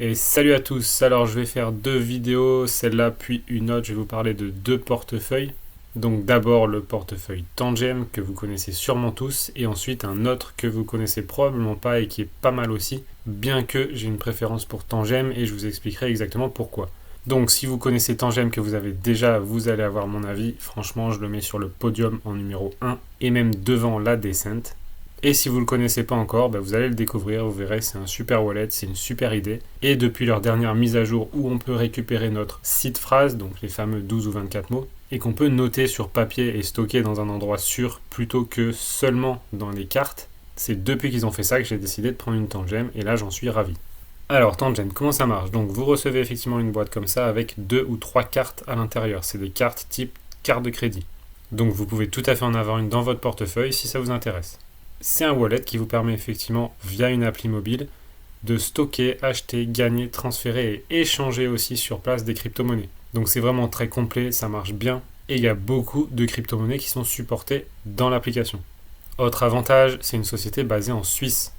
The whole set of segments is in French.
Et salut à tous, alors je vais faire deux vidéos, celle-là puis une autre, je vais vous parler de deux portefeuilles. Donc d'abord le portefeuille Tangem que vous connaissez sûrement tous et ensuite un autre que vous connaissez probablement pas et qui est pas mal aussi, bien que j'ai une préférence pour Tangem et je vous expliquerai exactement pourquoi. Donc si vous connaissez Tangem que vous avez déjà, vous allez avoir mon avis, franchement je le mets sur le podium en numéro 1 et même devant la Descent. Et si vous ne le connaissez pas encore, vous allez le découvrir, vous verrez, c'est un super wallet, c'est une super idée. Et depuis leur dernière mise à jour où on peut récupérer notre seed phrase, donc les fameux 12 ou 24 mots, et qu'on peut noter sur papier et stocker dans un endroit sûr plutôt que seulement dans les cartes, c'est depuis qu'ils ont fait ça que j'ai décidé de prendre une Tangem et là j'en suis ravi. Alors Tangem, comment ça marche? Donc vous recevez effectivement une boîte comme ça avec 2 ou 3 cartes à l'intérieur, c'est des cartes type carte de crédit. Donc vous pouvez tout à fait en avoir une dans votre portefeuille si ça vous intéresse. C'est un wallet qui vous permet effectivement, via une appli mobile, de stocker, acheter, gagner, transférer et échanger aussi sur place des crypto-monnaies. Donc c'est vraiment très complet, ça marche bien et il y a beaucoup de crypto-monnaies qui sont supportées dans l'application. Autre avantage, c'est une société basée en Suisse.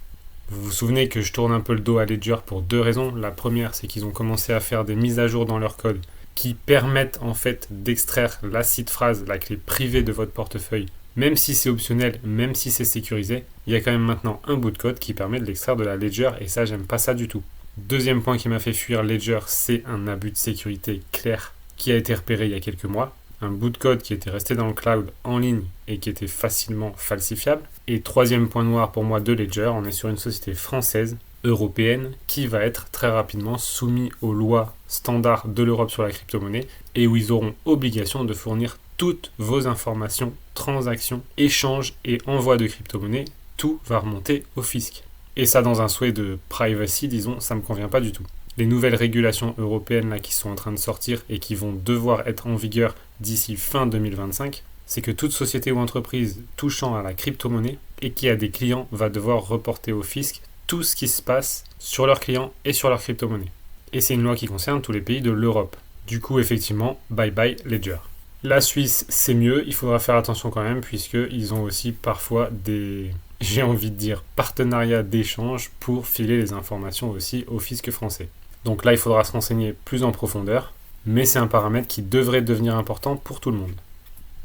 Vous vous souvenez que je tourne un peu le dos à Ledger pour deux raisons. La première, c'est qu'ils ont commencé à faire des mises à jour dans leur code qui permettent en fait d'extraire la seed phrase, la clé privée de votre portefeuille. Même si c'est optionnel, même si c'est sécurisé, il y a quand même maintenant un bout de code qui permet de l'extraire de la Ledger et ça, j'aime pas ça du tout. Deuxième point qui m'a fait fuir Ledger, c'est un abus de sécurité clair qui a été repéré il y a quelques mois. Un bout de code qui était resté dans le cloud en ligne et qui était facilement falsifiable. Et troisième point noir pour moi de Ledger, on est sur une société française, européenne, qui va être très rapidement soumise aux lois standards de l'Europe sur la crypto-monnaie et où ils auront obligation de fournir toutes vos informations, transactions, échanges et envois de crypto-monnaies, tout va remonter au fisc. Et ça, dans un souhait de privacy, disons, ça ne me convient pas du tout. Les nouvelles régulations européennes là, qui sont en train de sortir et qui vont devoir être en vigueur d'ici fin 2025, c'est que toute société ou entreprise touchant à la crypto-monnaie et qui a des clients va devoir reporter au fisc tout ce qui se passe sur leurs clients et sur leur crypto-monnaie. Et c'est une loi qui concerne tous les pays de l'Europe. Du coup, effectivement, bye bye Ledger. La Suisse, c'est mieux, il faudra faire attention quand même, puisqu'ils ont aussi parfois des, j'ai envie de dire, partenariats d'échange pour filer les informations aussi au fisc français. Donc là, il faudra se renseigner plus en profondeur, mais c'est un paramètre qui devrait devenir important pour tout le monde.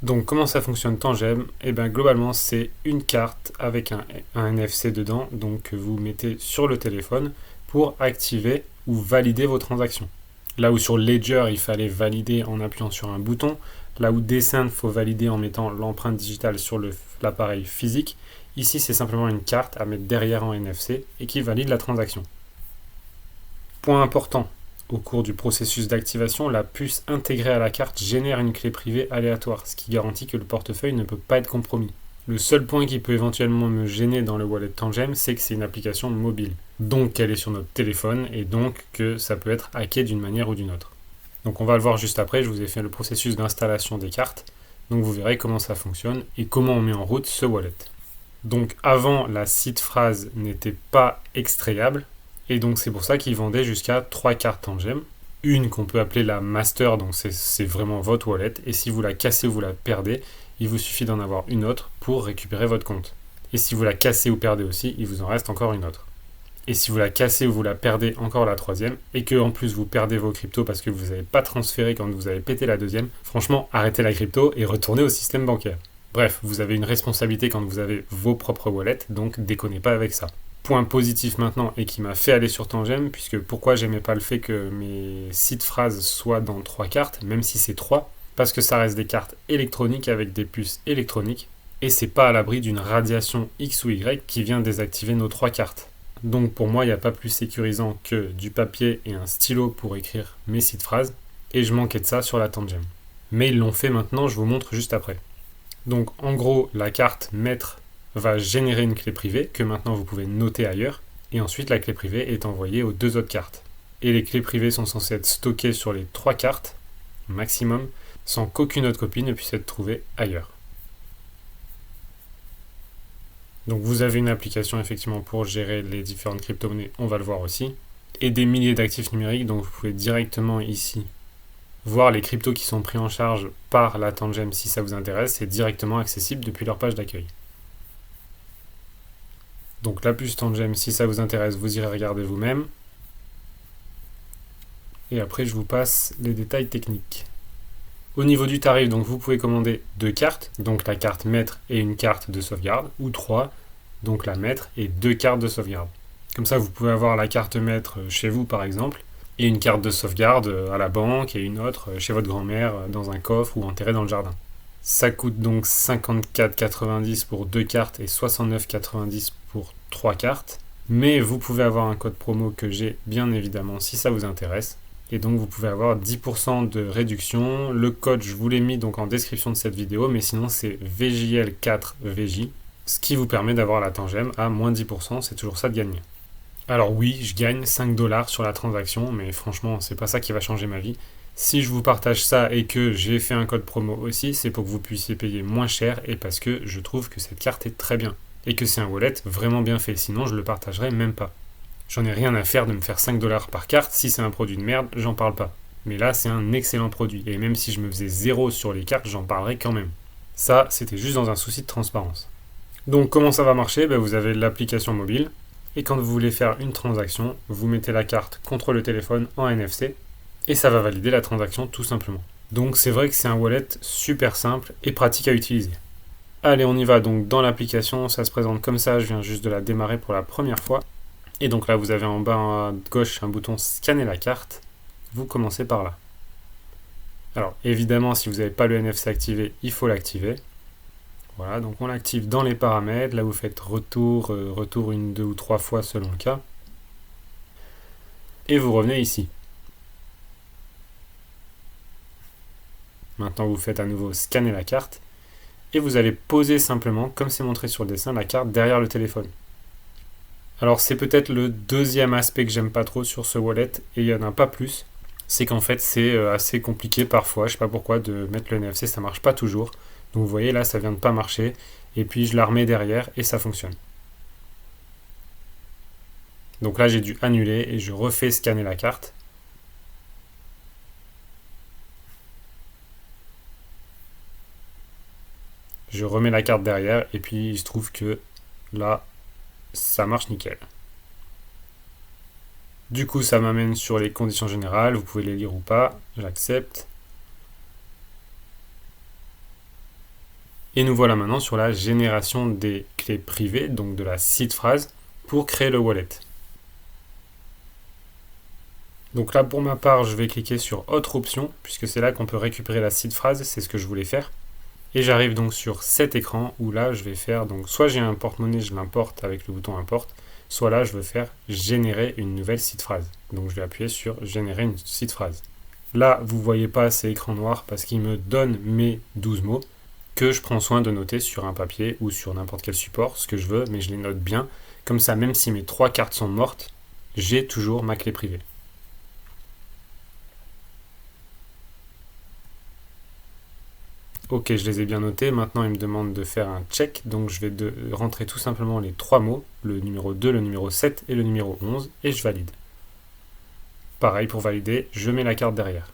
Donc comment ça fonctionne Tangem? Globalement, c'est une carte avec un NFC dedans, donc que vous mettez sur le téléphone pour activer ou valider vos transactions. Là où sur Ledger, il fallait valider en appuyant sur un bouton, là où Descent, il faut valider en mettant l'empreinte digitale sur l'appareil physique, ici c'est simplement une carte à mettre derrière en NFC et qui valide la transaction. Point important, au cours du processus d'activation, la puce intégrée à la carte génère une clé privée aléatoire, ce qui garantit que le portefeuille ne peut pas être compromis. Le seul point qui peut éventuellement me gêner dans le wallet Tangem, c'est que c'est une application mobile. Donc qu'elle est sur notre téléphone et donc que ça peut être hacké d'une manière ou d'une autre. Donc on va le voir juste après, je vous ai fait le processus d'installation des cartes. Donc vous verrez comment ça fonctionne et comment on met en route ce wallet. Donc avant, la seed phrase n'était pas extrayable et donc c'est pour ça qu'ils vendaient jusqu'à 3 cartes Tangem. Une qu'on peut appeler la master, donc c'est vraiment votre wallet et si vous la cassez ou vous la perdez, il vous suffit d'en avoir une autre pour récupérer votre compte. Et si vous la cassez ou perdez aussi, il vous en reste encore une autre. Et si vous la cassez ou vous la perdez, encore la troisième, et que en plus vous perdez vos cryptos parce que vous n'avez pas transféré quand vous avez pété la deuxième, franchement, arrêtez la crypto et retournez au système bancaire. Bref, vous avez une responsabilité quand vous avez vos propres wallets, donc déconnez pas avec ça. Point positif maintenant et qui m'a fait aller sur Tangem, puisque pourquoi j'aimais pas le fait que mes seed phrases soient dans 3 cartes, même si c'est 3, parce que ça reste des cartes électroniques avec des puces électroniques, et c'est pas à l'abri d'une radiation X ou Y qui vient désactiver nos 3 cartes. Donc pour moi, il n'y a pas plus sécurisant que du papier et un stylo pour écrire mes seed phrases, et je manquais de ça sur la Tangem. Mais ils l'ont fait maintenant, je vous montre juste après. Donc en gros, la carte maître va générer une clé privée que maintenant vous pouvez noter ailleurs, et ensuite la clé privée est envoyée aux 2 autres cartes. Et les clés privées sont censées être stockées sur les 3 cartes, maximum, sans qu'aucune autre copie ne puisse être trouvée ailleurs. Donc vous avez une application effectivement pour gérer les différentes crypto-monnaies, on va le voir aussi, et des milliers d'actifs numériques, donc vous pouvez directement ici voir les cryptos qui sont pris en charge par la Tangem si ça vous intéresse, c'est directement accessible depuis leur page d'accueil. Donc la puce Tangem, si ça vous intéresse, vous irez regarder vous-même. et après je vous passe les détails techniques. Au niveau du tarif, donc vous pouvez commander 2 cartes, donc la carte maître et une carte de sauvegarde, ou 3, donc la maître et 2 cartes de sauvegarde. Comme ça, vous pouvez avoir la carte maître chez vous par exemple, et une carte de sauvegarde à la banque et une autre chez votre grand-mère dans un coffre ou enterrée dans le jardin. Ça coûte donc 54,90 pour 2 cartes et 69,90 pour 3 cartes. Mais vous pouvez avoir un code promo que j'ai bien évidemment si ça vous intéresse. Et donc vous pouvez avoir 10% de réduction. Le code, je vous l'ai mis donc en description de cette vidéo, mais sinon c'est VJL4VJ, ce qui vous permet d'avoir la tangème à moins 10%, c'est toujours ça de gagner. Alors oui, je gagne 5$ sur la transaction, mais franchement, c'est pas ça qui va changer ma vie. Si je vous partage ça et que j'ai fait un code promo aussi, c'est pour que vous puissiez payer moins cher et parce que je trouve que cette carte est très bien. Et que c'est un wallet vraiment bien fait, sinon je le partagerai même pas. J'en ai rien à faire de me faire 5$ par carte, si c'est un produit de merde, j'en parle pas. Mais là, c'est un excellent produit, et même si je me faisais 0 sur les cartes, j'en parlerai quand même. Ça, c'était juste dans un souci de transparence. Donc comment ça va marcher ? Vous avez l'application mobile, et quand vous voulez faire une transaction, vous mettez la carte contre le téléphone en NFC, et ça va valider la transaction tout simplement. Donc c'est vrai que c'est un wallet super simple et pratique à utiliser. Allez, on y va donc dans l'application, ça se présente comme ça, je viens juste de la démarrer pour la première fois. Et donc là, vous avez en bas à gauche un bouton scanner la carte. Vous commencez par là. Alors évidemment, si vous n'avez pas le NFC activé, il faut l'activer. Voilà, donc on l'active dans les paramètres. Là, vous faites retour, retour 1, 2 ou 3 fois selon le cas. Et vous revenez ici. Maintenant, vous faites à nouveau scanner la carte. Et vous allez poser simplement, comme c'est montré sur le dessin, la carte derrière le téléphone. Alors c'est peut-être le deuxième aspect que j'aime pas trop sur ce wallet, et il n'y en a pas plus. C'est qu'en fait c'est assez compliqué parfois, je sais pas pourquoi, de mettre le NFC, ça marche pas toujours. Donc vous voyez là, ça vient de pas marcher, et puis je la remets derrière et ça fonctionne. Donc là j'ai dû annuler et je refais scanner la carte. Je remets la carte derrière et puis il se trouve que là, ça marche nickel. Du coup, ça m'amène sur les conditions générales. Vous pouvez les lire ou pas. J'accepte. Et nous voilà maintenant sur la génération des clés privées, donc de la seed phrase, pour créer le wallet. Donc là, pour ma part, je vais cliquer sur Autre option, puisque c'est là qu'on peut récupérer la seed phrase. C'est ce que je voulais faire. Et j'arrive donc sur cet écran où là je vais faire, donc soit j'ai un porte-monnaie, je l'importe avec le bouton import, soit là je veux faire générer une nouvelle seed phrase. Donc je vais appuyer sur générer une seed phrase. Là vous voyez pas ces écrans noirs parce qu'il me donne mes 12 mots que je prends soin de noter sur un papier ou sur n'importe quel support, ce que je veux, mais je les note bien. Comme ça, même si mes 3 cartes sont mortes, j'ai toujours ma clé privée. Ok, je les ai bien notés. Maintenant, il me demande de faire un check. Donc, je vais rentrer tout simplement les 3 mots, le numéro 2, le numéro 7 et le numéro 11, et je valide. Pareil, pour valider, je mets la carte derrière.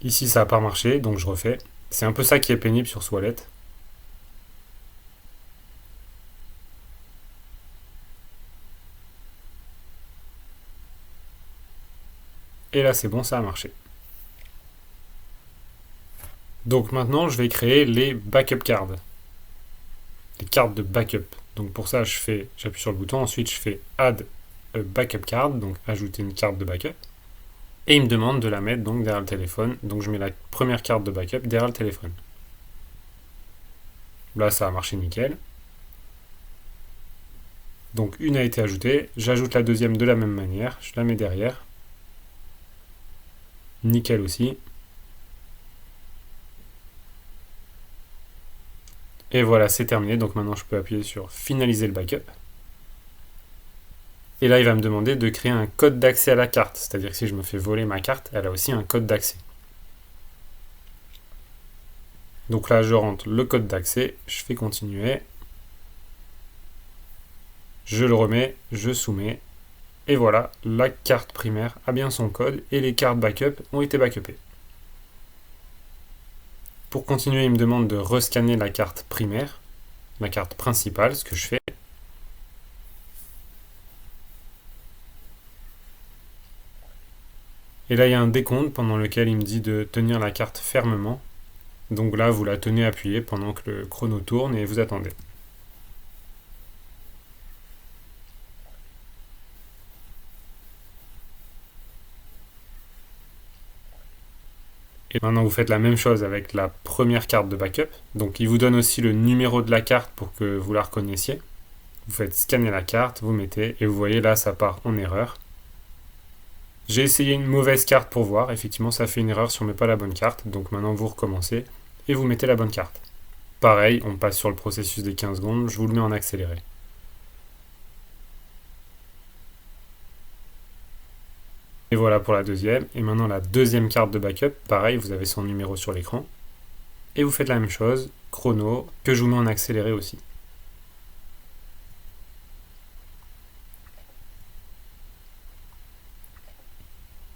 Ici, ça n'a pas marché, donc je refais. C'est un peu ça qui est pénible sur ce wallet. Et là, c'est bon, ça a marché. Donc maintenant, je vais créer les backup cards. Les cartes de backup. Donc pour ça, j'appuie sur le bouton. Ensuite, je fais Add a backup card, donc ajouter une carte de backup. Et il me demande de la mettre donc derrière le téléphone. Donc je mets la première carte de backup derrière le téléphone. Là, ça a marché nickel. Donc une a été ajoutée. J'ajoute la deuxième de la même manière. Je la mets derrière. Nickel aussi. Et voilà, c'est terminé. Donc maintenant, je peux appuyer sur finaliser le backup. Et là, il va me demander de créer un code d'accès à la carte. C'est-à-dire que si je me fais voler ma carte, elle a aussi un code d'accès. Donc là, je rentre le code d'accès, je fais continuer. Je le remets, je soumets. Et voilà, la carte primaire a bien son code et les cartes backup ont été backupées. Pour continuer, il me demande de rescanner la carte primaire, la carte principale, ce que je fais. Et là, il y a un décompte pendant lequel il me dit de tenir la carte fermement. Donc là, vous la tenez appuyée pendant que le chrono tourne et vous attendez. Et maintenant, vous faites la même chose avec la première carte de backup. Donc, il vous donne aussi le numéro de la carte pour que vous la reconnaissiez. Vous faites scanner la carte, vous mettez, et vous voyez là, ça part en erreur. J'ai essayé une mauvaise carte pour voir. Effectivement, ça fait une erreur si on ne met pas la bonne carte. Donc maintenant, vous recommencez et vous mettez la bonne carte. Pareil, on passe sur le processus des 15 secondes. Je vous le mets en accéléré. Et voilà pour la deuxième. Et maintenant, la deuxième carte de backup. Pareil, vous avez son numéro sur l'écran. Et vous faites la même chose, chrono, que je vous mets en accéléré aussi.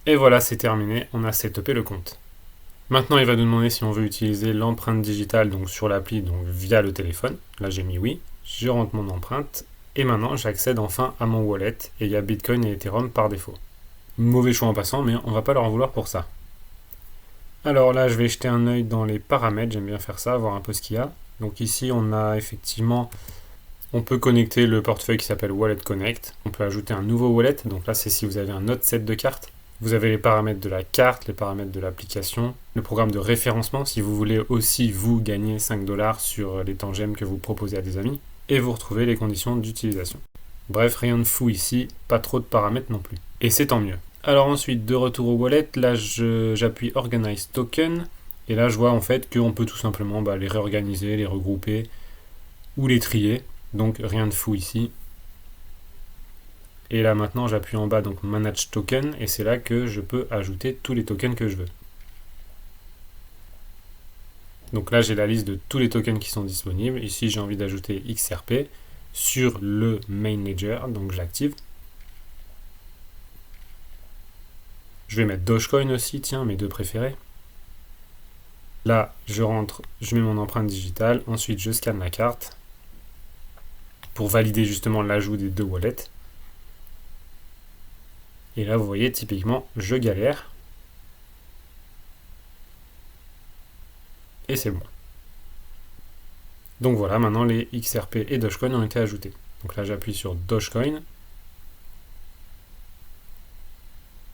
Et voilà, c'est terminé, on a setupé le compte. Maintenant, il va nous demander si on veut utiliser l'empreinte digitale donc sur l'appli, donc via le téléphone. Là, j'ai mis oui. Je rentre mon empreinte. Et maintenant, j'accède enfin à mon wallet. Et il y a Bitcoin et Ethereum par défaut. Mauvais choix en passant, mais on va pas leur en vouloir pour ça. Alors là, je vais jeter un œil dans les paramètres. J'aime bien faire ça, voir un peu ce qu'il y a. Donc ici, on a effectivement... On peut connecter le portefeuille qui s'appelle Wallet Connect. On peut ajouter un nouveau wallet. Donc là, c'est si vous avez un autre set de cartes. Vous avez les paramètres de la carte, les paramètres de l'application, le programme de référencement si vous voulez aussi vous gagner 5$ sur les tangèmes que vous proposez à des amis, et vous retrouvez les conditions d'utilisation. Bref, rien de fou ici, pas trop de paramètres non plus. Et c'est tant mieux. Alors ensuite, de retour au wallet, là j'appuie Organize Token, et là je vois en fait qu'on peut tout simplement les réorganiser, les regrouper, ou les trier, donc rien de fou ici. Et là maintenant j'appuie en bas donc Manage Token et c'est là que je peux ajouter tous les tokens que je veux. Donc là j'ai la liste de tous les tokens qui sont disponibles. Ici j'ai envie d'ajouter XRP sur le Main Ledger, donc j'active. Je vais mettre Dogecoin aussi, tiens, mes deux préférés. Là je rentre, je mets mon empreinte digitale, ensuite je scanne la carte pour valider justement l'ajout des deux wallets. Et là, vous voyez, typiquement, je galère. Et c'est bon. Donc voilà, maintenant les XRP et Dogecoin ont été ajoutés. Donc là, j'appuie sur Dogecoin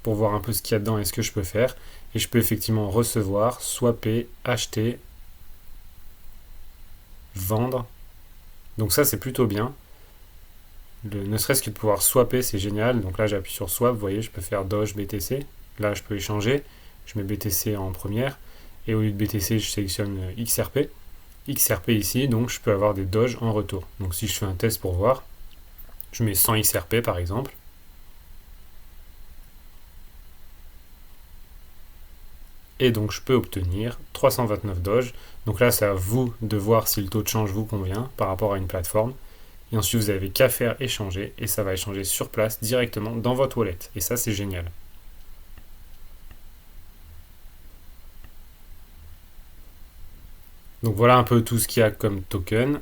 pour voir un peu ce qu'il y a dedans et ce que je peux faire. Et je peux effectivement recevoir, swapper, acheter, vendre. Donc ça, c'est plutôt bien. Ne serait-ce que de pouvoir swapper, c'est génial. Donc là, j'appuie sur swap, vous voyez, je peux faire Doge, BTC. Là, je peux échanger. Je mets BTC en première. Et au lieu de BTC, je sélectionne XRP. XRP ici, donc je peux avoir des Doge en retour. Donc si je fais un test pour voir, je mets 100 XRP par exemple. Et donc je peux obtenir 329 Doge. Donc là, c'est à vous de voir si le taux de change vous convient par rapport à une plateforme. Et ensuite, vous n'avez qu'à faire échanger et ça va échanger sur place directement dans votre wallet. Et ça, c'est génial. Donc voilà un peu tout ce qu'il y a comme token.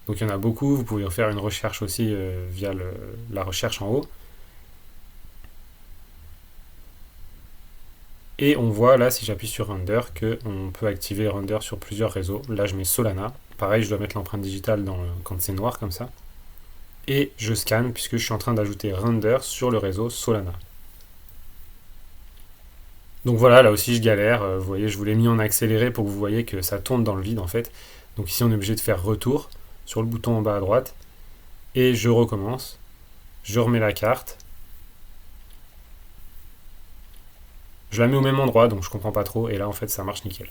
Donc il y en a beaucoup. Vous pouvez faire une recherche aussi via la recherche en haut. Et on voit là, si j'appuie sur Render, qu'on peut activer Render sur plusieurs réseaux. Là, je mets Solana. Pareil, je dois mettre l'empreinte digitale quand c'est noir comme ça. Et je scanne puisque je suis en train d'ajouter Render sur le réseau Solana. Donc voilà, là aussi je galère. Vous voyez, je vous l'ai mis en accéléré pour que vous voyez que ça tourne dans le vide en fait. Donc ici, on est obligé de faire retour sur le bouton en bas à droite. Et je recommence. Je remets la carte. Je la mets au même endroit, donc je comprends pas trop. Et là, en fait, ça marche nickel.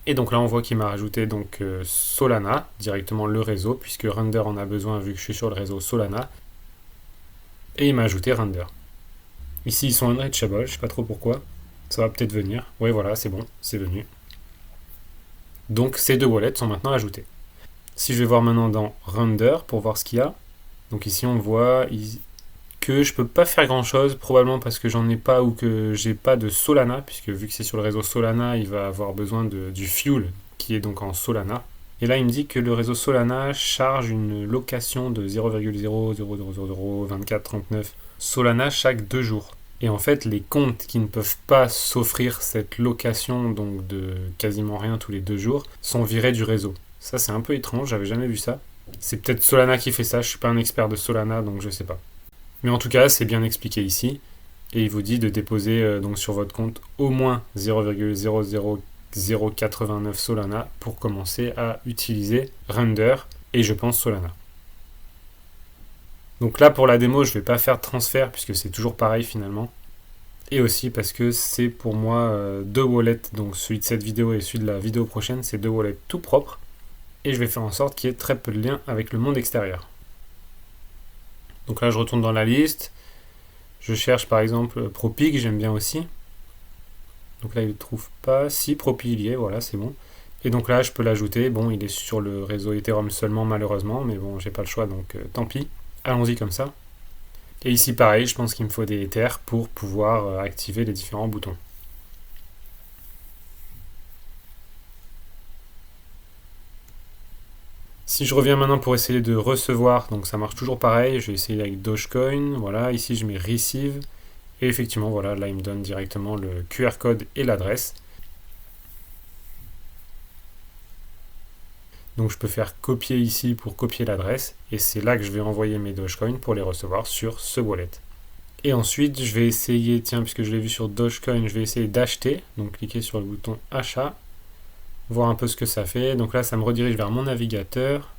Et donc là, on voit qu'il m'a rajouté donc Solana, directement le réseau, puisque Render en a besoin vu que je suis sur le réseau Solana. Et il m'a ajouté Render. Ici, ils sont unreachable, je sais pas trop pourquoi. Ça va peut-être venir. Ouais, voilà, c'est bon, c'est venu. Donc, ces deux wallets sont maintenant ajoutés. Si je vais voir maintenant dans Render pour voir ce qu'il y a. Donc ici, on voit que je peux pas faire grand chose, probablement parce que j'en ai pas ou que j'ai pas de Solana, puisque vu que c'est sur le réseau Solana, il va avoir besoin du fuel qui est donc en Solana. Et là, il me dit que le réseau Solana charge une location de 0,0002439 Solana chaque 2 jours. Et en fait, les comptes qui ne peuvent pas s'offrir cette location, donc de quasiment rien tous les 2 jours, sont virés du réseau. Ça, c'est un peu étrange, j'avais jamais vu ça. C'est peut-être Solana qui fait ça, je suis pas un expert de Solana, donc je sais pas. Mais en tout cas, c'est bien expliqué ici. Et il vous dit de déposer donc sur votre compte au moins 0,00089 Solana pour commencer à utiliser Render et je pense Solana. Donc là, pour la démo, je ne vais pas faire de transfert puisque c'est toujours pareil finalement. Et aussi parce que c'est pour moi 2 wallets, donc celui de cette vidéo et celui de la vidéo prochaine, c'est 2 wallets tout propres. Et je vais faire en sorte qu'il y ait très peu de lien avec le monde extérieur. Donc là, je retourne dans la liste. Je cherche par exemple Propig, j'aime bien aussi. Donc là, il ne le trouve pas. Si, Propig, il y est, voilà, c'est bon. Et donc là, je peux l'ajouter. Bon, il est sur le réseau Ethereum seulement, malheureusement, mais bon, j'ai pas le choix, donc tant pis. Allons-y comme ça. Et ici, pareil, je pense qu'il me faut des Ethers pour pouvoir activer les différents boutons. Si je reviens maintenant pour essayer de recevoir, donc ça marche toujours pareil, je vais essayer avec Dogecoin, voilà, ici je mets Receive, et effectivement, voilà, là il me donne directement le QR code et l'adresse. Donc je peux faire copier ici pour copier l'adresse, et c'est là que je vais envoyer mes Dogecoin pour les recevoir sur ce wallet. Et ensuite, je vais essayer, tiens, puisque je l'ai vu sur Dogecoin, je vais essayer d'acheter, donc cliquer sur le bouton achat, voir un peu ce que ça fait. Donc là, ça me redirige vers mon navigateur.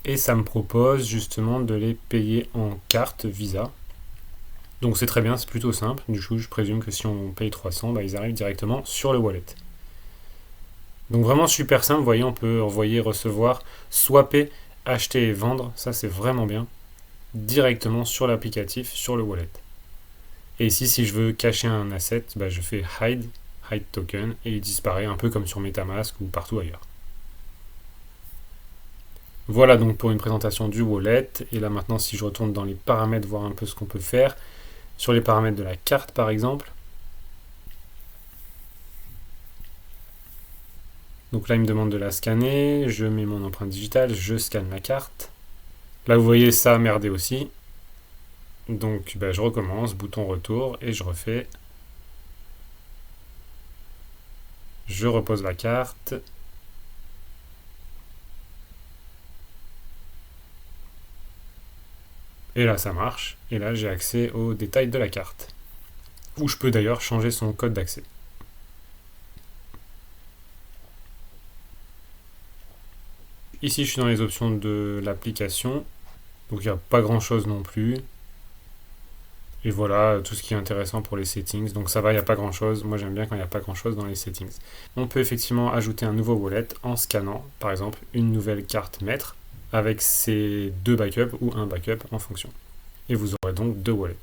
Et ça me propose justement de les payer en carte Visa. Donc c'est très bien, c'est plutôt simple. Du coup, je présume que si on paye 300, bah, ils arrivent directement sur le wallet. Donc vraiment super simple. Vous voyez, on peut envoyer, recevoir, swapper, acheter et vendre. Ça, c'est vraiment bien. Directement sur l'applicatif, sur le wallet. Et ici, si je veux cacher un asset, bah, je fais hide token et il disparaît un peu comme sur MetaMask ou partout ailleurs. Voilà donc pour une présentation du wallet. Et là maintenant, si je retourne dans les paramètres, voir un peu ce qu'on peut faire. Sur les paramètres de la carte par exemple. Donc là, il me demande de la scanner. Je mets mon empreinte digitale, je scanne la carte. Là, vous voyez, ça a merdé aussi. Donc bah, je recommence, bouton retour et je refais. Je repose la carte. Et là, ça marche. Et là, j'ai accès aux détails de la carte. Où je peux d'ailleurs changer son code d'accès. Ici, je suis dans les options de l'application. Donc, il n'y a pas grand-chose non plus. Et voilà, tout ce qui est intéressant pour les settings. Donc ça va, il n'y a pas grand-chose. Moi, j'aime bien quand il n'y a pas grand-chose dans les settings. On peut effectivement ajouter un nouveau wallet en scannant, par exemple, une nouvelle carte maître avec ses 2 backups ou un backup en fonction. Et vous aurez donc 2 wallets.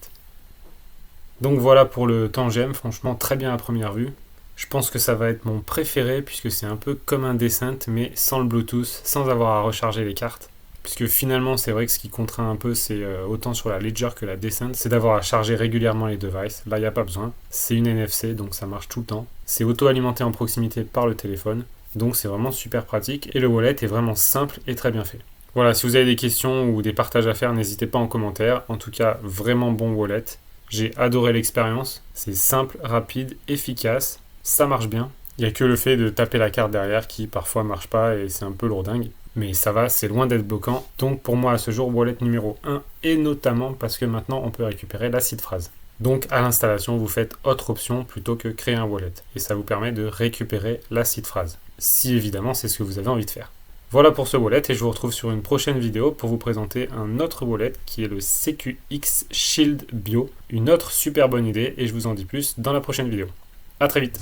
Donc voilà pour le Tangem, franchement très bien à première vue. Je pense que ça va être mon préféré puisque c'est un peu comme un Descent mais sans le Bluetooth, sans avoir à recharger les cartes. Puisque finalement, c'est vrai que ce qui contraint un peu, c'est autant sur la Ledger que la Descent, c'est d'avoir à charger régulièrement les devices. Là, il n'y a pas besoin. C'est une NFC, donc ça marche tout le temps. C'est auto-alimenté en proximité par le téléphone, donc c'est vraiment super pratique. Et le wallet est vraiment simple et très bien fait. Voilà, si vous avez des questions ou des partages à faire, n'hésitez pas en commentaire. En tout cas, vraiment bon wallet. J'ai adoré l'expérience. C'est simple, rapide, efficace. Ça marche bien. Il n'y a que le fait de taper la carte derrière qui parfois marche pas et c'est un peu lourdingue. Mais ça va, c'est loin d'être bloquant. Donc pour moi à ce jour, wallet numéro 1, et notamment parce que maintenant on peut récupérer la seed phrase. Donc à l'installation, vous faites autre option plutôt que créer un wallet. Et ça vous permet de récupérer la seed phrase. Si évidemment c'est ce que vous avez envie de faire. Voilà pour ce wallet et je vous retrouve sur une prochaine vidéo pour vous présenter un autre wallet qui est le CQX Shield Bio. Une autre super bonne idée et je vous en dis plus dans la prochaine vidéo. A très vite.